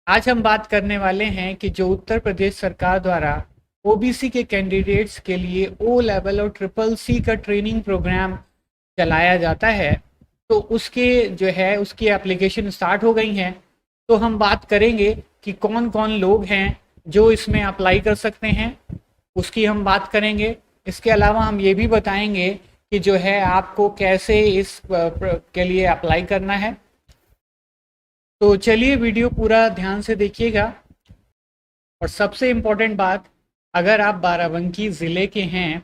आज हम बात करने वाले हैं कि जो उत्तर प्रदेश सरकार द्वारा ओबीसी के कैंडिडेट्स के लिए ओ लेवल और ट्रिपल सी का ट्रेनिंग प्रोग्राम चलाया जाता है, तो उसके जो है उसकी एप्लीकेशन स्टार्ट हो गई हैं। तो हम बात करेंगे कि कौन कौन लोग हैं जो इसमें अप्लाई कर सकते हैं, उसकी हम बात करेंगे। इसके अलावा हम ये भी बताएंगे कि जो है आपको कैसे इस के लिए अप्लाई करना है। तो चलिए वीडियो पूरा ध्यान से देखिएगा। और सबसे इम्पोर्टेंट बात, अगर आप बाराबंकी ज़िले के हैं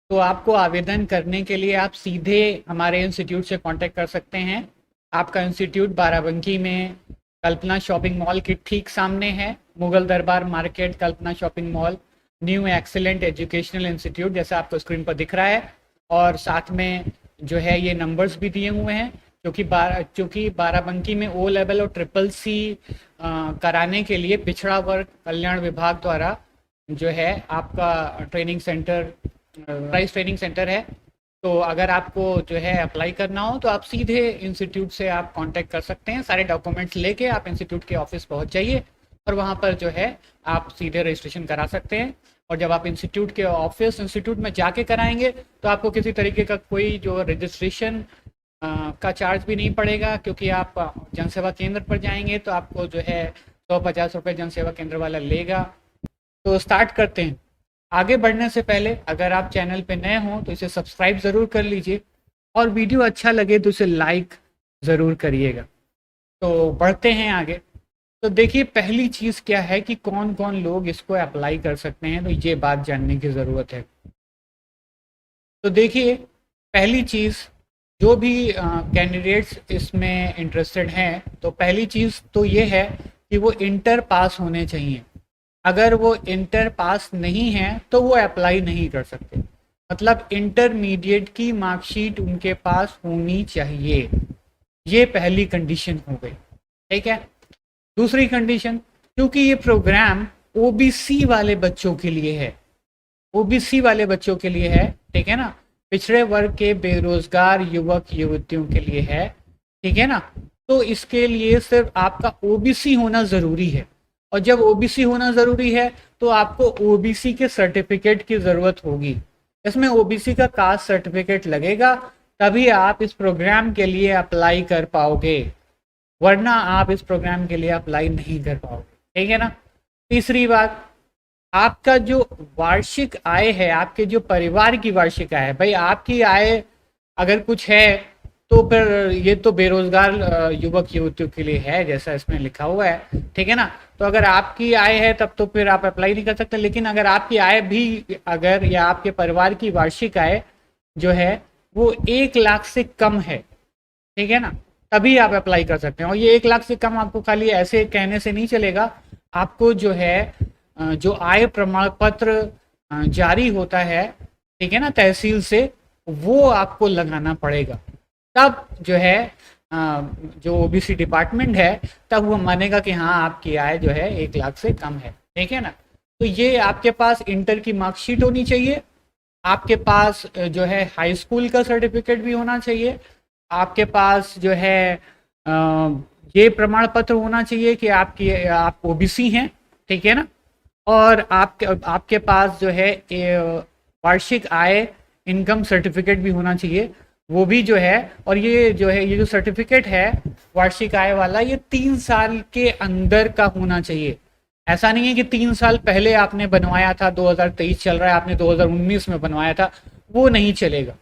तो आपको आवेदन करने के लिए आप सीधे हमारे इंस्टीट्यूट से कांटेक्ट कर सकते हैं। आपका इंस्टीट्यूट बाराबंकी में कल्पना शॉपिंग मॉल के ठीक सामने है। Mughal Darbar market, Kalpana shopping mall, new excellent educational institute जैसा आपको स्क्रीन पर दिख रहा है। और साथ में जो है ये नंबर्स भी दिए हुए हैं, क्योंकि बाराबंकी में ओ लेवल और ट्रिपल सी कराने के लिए पिछड़ा वर्ग कल्याण विभाग द्वारा जो है आपका training centre price training centre है। तो अगर आपको जो है अप्लाई करना हो तो आप सीधे इंस्टीट्यूट से आप कांटेक्ट कर सकते हैं। सारे डॉक्यूमेंट्स लेके आप इंस्टीट्यूट के ऑफिस पहुंच जाइए और वहां पर जो है आप सीधे रजिस्ट्रेशन करा सकते हैं। और जब आप इंस्टीट्यूट में जाके कराएंगे तो आपको किसी तरीके का कोई जो रजिस्ट्रेशन का चार्ज भी नहीं पड़ेगा, क्योंकि आप जनसेवा केंद्र पर जाएंगे तो आपको जो है 150 रुपये जनसेवा केंद्र वाला लेगा। तो स्टार्ट करते हैं। आगे बढ़ने से पहले अगर आप चैनल पे नए हों तो इसे सब्सक्राइब ज़रूर कर लीजिए और वीडियो अच्छा लगे तो इसे लाइक ज़रूर करिएगा। तो बढ़ते हैं आगे। तो देखिए, पहली चीज़ क्या है कि कौन कौन लोग इसको अप्लाई कर सकते हैं, तो ये बात जानने की ज़रूरत है। तो देखिए, पहली चीज़, जो भी कैंडिडेट्स इसमें इंटरेस्टेड हैं तो पहली चीज़ तो ये है कि वो इंटर पास होने चाहिए। अगर वो इंटर पास नहीं है तो वो अप्लाई नहीं कर सकते। मतलब इंटरमीडिएट की मार्कशीट उनके पास होनी चाहिए। ये पहली कंडीशन हो गई, ठीक है। दूसरी कंडीशन, क्योंकि ये प्रोग्राम ओबीसी वाले बच्चों के लिए है, ओबीसी वाले बच्चों के लिए है, ठीक है ना, पिछड़े वर्ग के बेरोजगार युवक युवतियों के लिए है, ठीक है ना। तो इसके लिए सिर्फ आपका ओबीसी होना ज़रूरी है। और जब ओबीसी होना ज़रूरी है तो आपको ओबीसी के सर्टिफिकेट की ज़रूरत होगी। इसमें ओबीसी का कास्ट सर्टिफिकेट लगेगा, तभी आप इस प्रोग्राम के लिए अप्लाई कर पाओगे, वरना आप इस प्रोग्राम के लिए अप्लाई नहीं कर पाओगे, ठीक है ना। तीसरी बात, आपका जो वार्षिक आय है, आपके जो परिवार की वार्षिक आय है, भाई आपकी आय अगर कुछ है तो फिर ये तो बेरोजगार युवक युवतियों के लिए है जैसा इसमें लिखा हुआ है, ठीक है ना। तो अगर आपकी आय है तब तो फिर आप अप्लाई नहीं कर सकते। लेकिन अगर आपकी आय भी अगर या आपके परिवार की वार्षिक आय जो है वो 1 लाख से कम है, ठीक है ना, तभी आप अप्लाई कर सकते हैं। और ये 1 लाख से कम आपको खाली ऐसे कहने से नहीं चलेगा, आपको जो है जो आय प्रमाण पत्र जारी होता है, ठीक है ना, तहसील से, वो आपको लगाना पड़ेगा। तब जो है जो ओबीसी डिपार्टमेंट है तब वो मानेगा कि हाँ आपकी आय जो है 1 लाख से कम है, ठीक है ना। तो ये आपके पास इंटर की मार्कशीट होनी चाहिए, आपके पास जो है हाई स्कूल का सर्टिफिकेट भी होना चाहिए, आपके पास जो है ये प्रमाण पत्र होना चाहिए कि आप ओबीसी हैं, ठीक है ना। और आपके पास जो है वार्षिक आय इनकम सर्टिफिकेट भी होना चाहिए, वो भी जो है। और ये जो है ये जो सर्टिफिकेट है वार्षिक आय वाला, ये 3 साल के अंदर का होना चाहिए। ऐसा नहीं है कि 3 साल पहले आपने बनवाया था, 2023 चल रहा है, आपने 2019 में बनवाया था, वो नहीं चलेगा।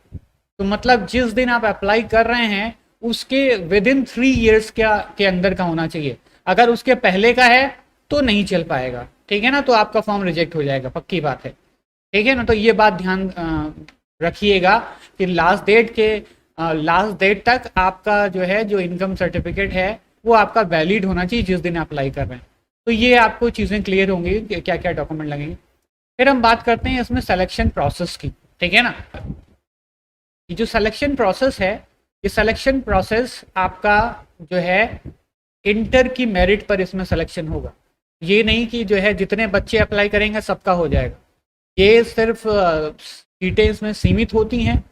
तो मतलब जिस दिन आप अप्लाई कर रहे हैं उसके विद इन 3 years के अंदर का होना चाहिए। अगर उसके पहले का है तो नहीं चल पाएगा, ठीक है ना, तो आपका फॉर्म रिजेक्ट हो जाएगा, पक्की बात है, ठीक है ना। तो ये बात ध्यान रखिएगा कि लास्ट डेट तक आपका जो है जो इनकम सर्टिफिकेट है वो आपका वैलिड होना चाहिए जिस दिन अप्लाई कर रहे हैं। तो ये आपको चीज़ें क्लियर होंगी कि क्या क्या डॉक्यूमेंट लगेंगे। फिर हम बात करते हैं इसमें सिलेक्शन प्रोसेस की, ठीक है ना। ये जो सिलेक्शन प्रोसेस है, ये सिलेक्शन प्रोसेस आपका जो है इंटर की मेरिट पर इसमें सिलेक्शन होगा। ये नहीं कि जो है जितने बच्चे अप्लाई करेंगे सबका हो जाएगा, ये सिर्फ सीटें इसमें सीमित होती हैं।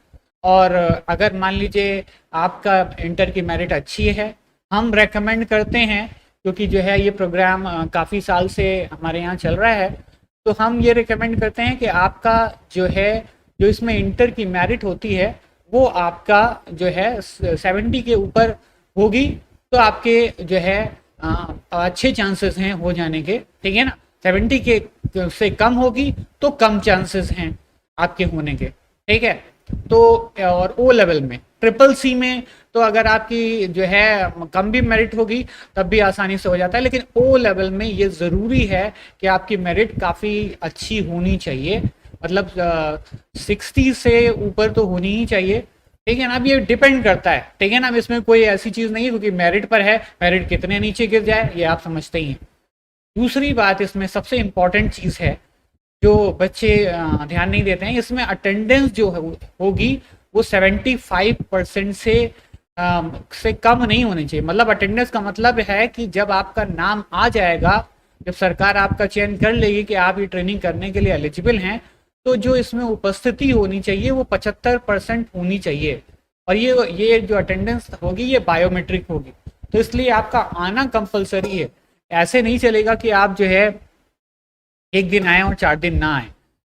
और अगर मान लीजिए आपका इंटर की मेरिट अच्छी है, हम रेकमेंड करते हैं क्योंकि जो है ये प्रोग्राम काफ़ी साल से हमारे यहाँ चल रहा है, तो हम ये रिकमेंड करते हैं कि आपका जो है, जो इसमें इंटर की मेरिट होती है वो आपका जो है 70 के ऊपर होगी, तो आपके जो है अच्छे चांसेस हैं हो जाने के, ठीक है ना। 70 के से कम होगी तो कम चांसेस हैं आपके होने के, ठीक है। तो और ओ लेवल में, ट्रिपल सी में तो अगर आपकी जो है कम भी मेरिट होगी तब भी आसानी से हो जाता है, लेकिन ओ लेवल में ये ज़रूरी है कि आपकी मेरिट काफ़ी अच्छी होनी चाहिए, मतलब 60 से ऊपर तो होनी ही चाहिए, ठीक है ना। अब ये डिपेंड करता है, ठीक है ना। अब इसमें कोई ऐसी चीज़ नहीं है क्योंकि मेरिट पर है, मेरिट कितने नीचे गिर जाए ये आप समझते ही हैं। दूसरी बात इसमें सबसे इम्पॉर्टेंट चीज़ है जो बच्चे ध्यान नहीं देते हैं, इसमें अटेंडेंस जो होगी वो 75% से कम नहीं होनी चाहिए। मतलब अटेंडेंस का मतलब है कि जब आपका नाम आ जाएगा, जब सरकार आपका चयन कर लेगी कि आप ये ट्रेनिंग करने के लिए एलिजिबल हैं, तो जो इसमें उपस्थिति होनी चाहिए वो 75% होनी चाहिए। और ये जो अटेंडेंस होगी ये बायोमेट्रिक होगी, तो इसलिए आपका आना कंपलसरी है। ऐसे नहीं चलेगा कि आप जो है एक दिन आए और 4 दिन ना आए,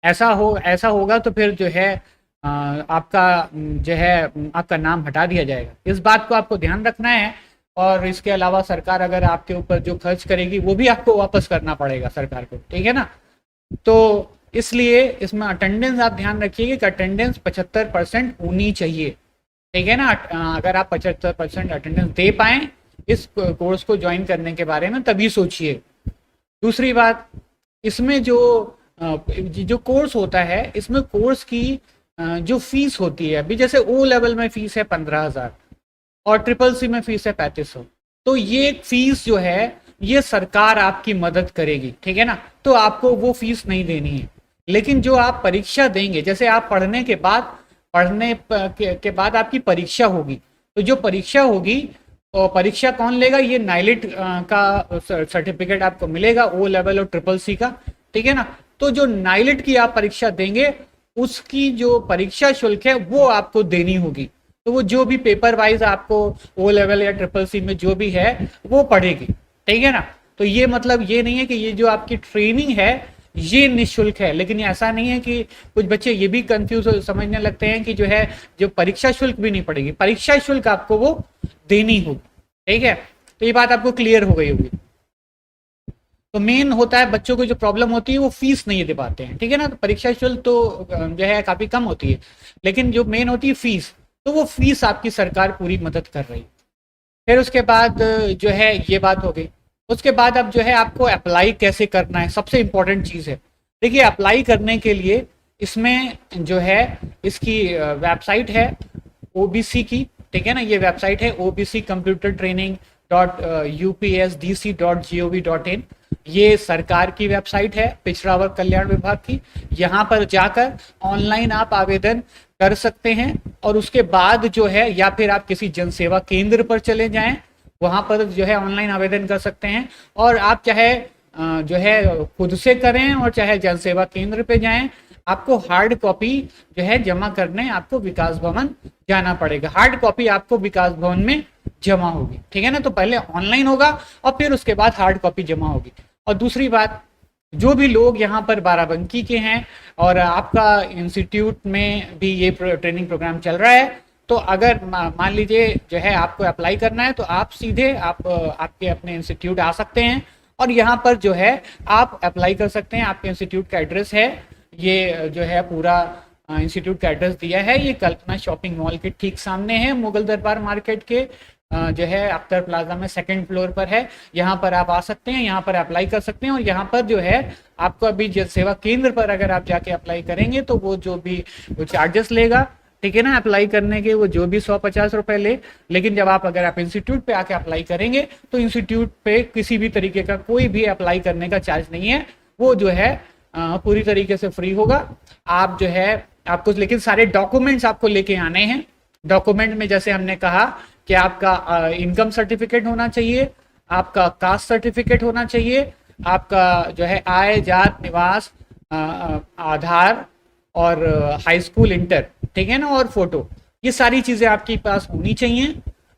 ऐसा होगा तो फिर जो है आपका जो है आपका नाम हटा दिया जाएगा। इस बात को आपको ध्यान रखना है। और इसके अलावा सरकार अगर आपके ऊपर जो खर्च करेगी वो भी आपको वापस करना पड़ेगा सरकार को, ठीक है ना। तो इसलिए इसमें अटेंडेंस आप ध्यान रखिएगा कि अटेंडेंस 75% होनी चाहिए, ठीक है ना। अगर आप 75% अटेंडेंस दे पाएं इस कोर्स को ज्वाइन करने के बारे में तभी सोचिए। दूसरी बात, इसमें जो कोर्स होता है, इसमें कोर्स की जो फीस होती है, अभी जैसे ओ लेवल में फीस है 15,000 और ट्रिपल सी में फीस है 3500, तो ये फीस जो है ये सरकार आपकी मदद करेगी, ठीक है ना। तो आपको वो फीस नहीं देनी है। लेकिन जो आप परीक्षा देंगे, जैसे आप पढ़ने के बाद आपकी परीक्षा होगी, तो जो परीक्षा होगी और परीक्षा कौन लेगा, ये नाइलिट का सर्टिफिकेट आपको मिलेगा ओ लेवल और ट्रिपल सी का, ठीक है ना। तो जो नाइलिट की आप परीक्षा देंगे उसकी जो परीक्षा शुल्क है वो आपको देनी होगी। तो वो जो भी पेपर वाइज आपको ओ लेवल या ट्रिपल सी में जो भी है वो पढ़ेगी, ठीक है ना। तो ये मतलब ये नहीं है कि ये जो आपकी ट्रेनिंग है ये निःशुल्क है, लेकिन ऐसा नहीं है कि कुछ बच्चे ये भी कंफ्यूज समझने लगते हैं कि जो है जो परीक्षा शुल्क भी नहीं पड़ेगी, परीक्षा शुल्क आपको वो देनी होगी, ठीक है। तो ये बात आपको क्लियर हो गई होगी। तो मेन होता है बच्चों को जो प्रॉब्लम होती है वो फीस नहीं दे पाते हैं, ठीक है ना। तो परीक्षा शुल्क तो जो है काफी कम होती है, लेकिन जो मेन होती है फीस, तो वो फीस आपकी सरकार पूरी मदद कर रही है। फिर उसके बाद जो है ये बात हो गई। उसके बाद अब जो है आपको अप्लाई कैसे करना है, सबसे इंपॉर्टेंट चीज़ है। देखिए अप्लाई करने के लिए इसमें जो है इसकी वेबसाइट है ओबीसी की, ठीक है ना। ये वेबसाइट है obcomputertraining.upsdc.gov.in। ये सरकार की वेबसाइट है, पिछड़ा वर्ग कल्याण विभाग की। यहाँ पर जाकर ऑनलाइन आप आवेदन कर सकते हैं और उसके बाद जो है या फिर आप किसी जनसेवा केंद्र पर चले जाएं, वहां पर जो है ऑनलाइन आवेदन कर सकते हैं। और आप चाहे जो है खुद से करें और चाहे जनसेवा केंद्र पे जाएं, आपको हार्ड कॉपी जो है जमा करने आपको विकास भवन जाना पड़ेगा। हार्ड कॉपी आपको विकास भवन में जमा होगी, ठीक है ना। तो पहले ऑनलाइन होगा और फिर उसके बाद हार्ड कॉपी जमा होगी। और दूसरी बात, जो भी लोग यहाँ पर बाराबंकी के हैं और आपका इंस्टीट्यूट में भी ये ट्रेनिंग प्रोग्राम चल रहा है, तो अगर मान लीजिए जो है आपको अप्लाई करना है तो आप सीधे आपके अपने इंस्टीट्यूट आ सकते हैं और यहाँ पर जो है आप अप्लाई कर सकते हैं। आपके इंस्टीट्यूट का एड्रेस है, ये जो है पूरा इंस्टीट्यूट का एड्रेस दिया है, ये कल्पना शॉपिंग मॉल के ठीक सामने है, मुगल दरबार मार्केट के जो है अख्तर प्लाजा में 2nd फ्लोर पर है। यहाँ पर आप आ सकते हैं, यहाँ पर अप्लाई कर सकते हैं। और यहाँ पर जो है आपको अभी सेवा केंद्र पर अगर आप जाके अप्लाई करेंगे तो वो जो भी वो चार्जेस लेगा, ठीक है ना, अप्लाई करने के वो जो भी 150 रुपए ले। लेकिन जब अगर आप इंस्टीट्यूट पे आके अप्लाई करेंगे तो इंस्टीट्यूट पे किसी भी तरीके का कोई भी अप्लाई करने का चार्ज नहीं है, वो जो है पूरी तरीके से फ्री होगा। आप जो है आपको लेकिन सारे डॉक्यूमेंट्स आपको लेके आने हैं। डॉक्यूमेंट में जैसे हमने कहा कि आपका इनकम सर्टिफिकेट होना चाहिए, आपका कास्ट सर्टिफिकेट होना चाहिए, आपका जो है आय जात निवास आधार और हाई स्कूल इंटर, ठीक है ना, और फोटो, ये सारी चीज़ें आपके पास होनी चाहिए।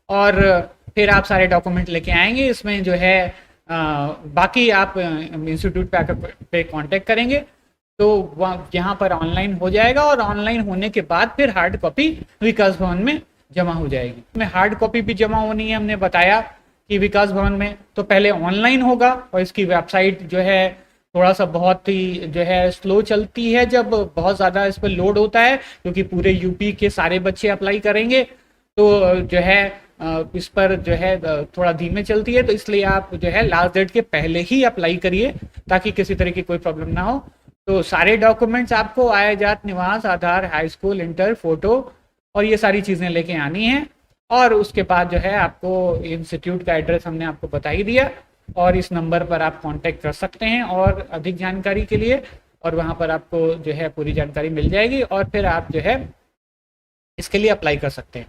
और फिर आप सारे डॉक्यूमेंट लेके आएंगे। इसमें जो है बाकी आप इंस्टीट्यूट पे कांटेक्ट करेंगे तो यहाँ पर ऑनलाइन हो जाएगा, और ऑनलाइन होने के बाद फिर हार्ड कॉपी विकास भवन में जमा हो जाएगी। में हार्ड कॉपी भी जमा होनी है, हमने बताया कि विकास भवन में तो पहले ऑनलाइन होगा, और इसकी वेबसाइट जो है थोड़ा सा बहुत ही जो है स्लो चलती है जब बहुत ज़्यादा इस पर लोड होता है, क्योंकि पूरे यूपी के सारे बच्चे अप्लाई करेंगे, तो जो है इस पर जो है थोड़ा धीमे चलती है। तो इसलिए आप जो है लास्ट डेट के पहले ही अप्लाई करिए ताकि किसी तरह की कोई प्रॉब्लम ना हो। तो सारे डॉक्यूमेंट्स आपको आय जात निवास आधार हाई स्कूल इंटर फोटो और ये सारी चीज़ें लेके आनी है, और उसके बाद जो है आपको इंस्टीट्यूट का एड्रेस हमने आपको बता ही दिया, और इस नंबर पर आप कांटेक्ट कर सकते हैं और अधिक जानकारी के लिए, और वहाँ पर आपको जो है पूरी जानकारी मिल जाएगी, और फिर आप जो है इसके लिए अप्लाई कर सकते हैं।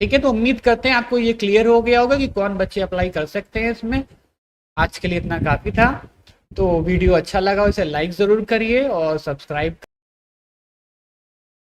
ठीक है, तो उम्मीद करते हैं आपको ये क्लियर हो गया होगा कि कौन बच्चे अप्लाई कर सकते हैं इसमें। आज के लिए इतना काफ़ी था। तो वीडियो अच्छा लगा उसे लाइक ज़रूर करिए और सब्सक्राइब